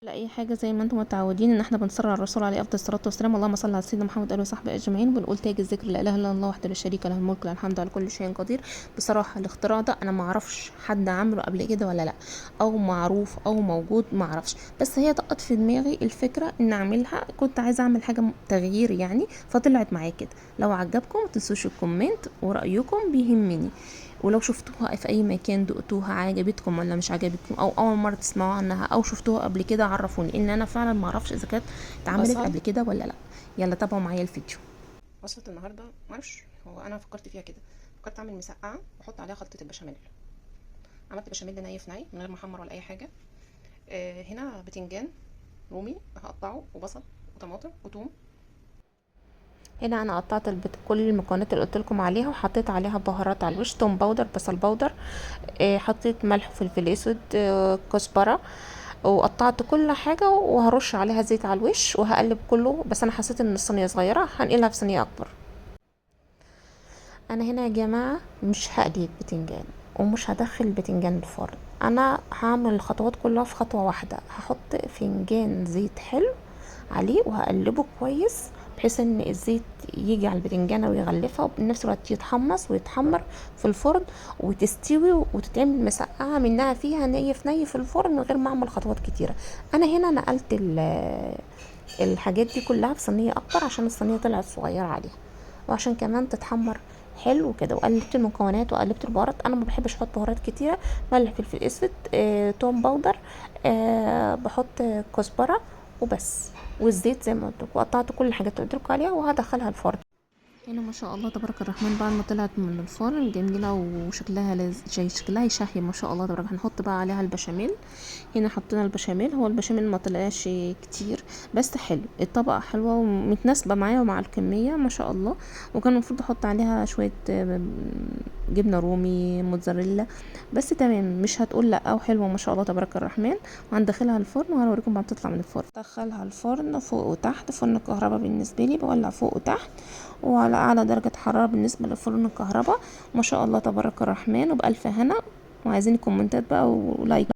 لا اي حاجه زي ما انتم متعودين ان احنا بنصر على الرسول عليه افضل الصلاه والسلام. اللهم صل على سيدنا محمد واله وصحبه اجمعين. وبنقول تاج الذكر لا اله الا الله وحده لا شريك له، الملك له الحمد على كل شيء قدير. بصراحه الاختراع ده انا ما اعرفش حد عمله قبل كده ولا لا، او معروف او موجود ما اعرفش، بس هي طقت في دماغي الفكره ان اعملها. كنت عايزه اعمل حاجه تغيير يعني، فطلعت معايا كده. لو عجبكم متنسوش الكومنت ورأيكم بيهمني. ولو شفتوها في اي مكان دقتوها عجبتكم ولا مش عجبتكم، او اول مره تسمعوا عنها، او شفتوها قبل كده عرفوني، ان انا فعلا ما اعرفش اذا كانت اتعملت قبل كده ولا لا. يلا تابعوا معايا الفيديو. وصفه النهارده معرفش، هو انا فكرت فيها كده، فكرت اعمل مسقعه واحط عليها خلطه البشاميل. عملت بشاميل ني في ني من غير ما احمر ولا اي حاجه. هنا بتنجان رومي هقطعه، وبصل وطماطم وتوم. هنا انا قطعت كل المكونات اللي قلت لكم عليها، وحطيت عليها بهارات على الوش، توم باودر، بصل باودر، حطيت ملح وفلفل اسود، كزبره، وقطعت كل حاجه وهرش عليها زيت على الوش وهقلب كله. بس انا حسيت ان الصينيه صغيره، هنقلها في صينيه اكبر. انا هنا يا جماعه مش هقلي البتنجان ومش هدخل البتنجان الفرن، انا هعمل الخطوات كلها في خطوه واحده. هحط فنجان زيت حلو عليه وهقلبه كويس، بحيث ان الزيت يجي على البتنجانه ويغلفها، وبنفس الوقت يتحمص ويتحمر في الفرن وتستوي وتتعمل مسقعه منها فيها ني في ني في الفرن من غير ما اعمل خطوات كتيره. انا هنا نقلت الحاجات دي كلها في صينيه اكبر عشان الصينيه طلعت صغيره عليها، وعشان كمان تتحمر حلو كده. وقلبت المكونات وقلبت البهارات، انا ما بحبش احط بهارات كتيره، ملح فلفل اسود، توم باودر، بحط كزبره وبس، والزيت زي ما قلت لكم. وقطعت كل الحاجات اللي قلت لكم عليها وهدخلها الفرن. هنا ما شاء الله تبارك الرحمن، بعد ما طلعت من الفرن جميله وشكلها شكلها يشهي ما شاء الله تبارك. هنحط بقى عليها البشاميل. هنا حطينا البشاميل، هو البشاميل ما طلعش كتير بس حلو، الطبقه حلوه ومتناسبه معايا ومع الكميه ما شاء الله. وكان المفروض احط عليها شويه جبنه رومي موتزاريلا، بس تمام مش هتقول لا، او حلوه ما شاء الله تبارك الرحمن. وهندخلها الفرن وهوريكم بعد تطلع من الفرن. دخلها الفرن فوق وتحت، فرن الكهرباء بالنسبه لي بولع فوق وتحت وعلى اعلى درجه حراره بالنسبه لفرن الكهرباء. ما شاء الله تبارك الرحمن وبألف هنا. وعايزين كومنتات بقى ولايك.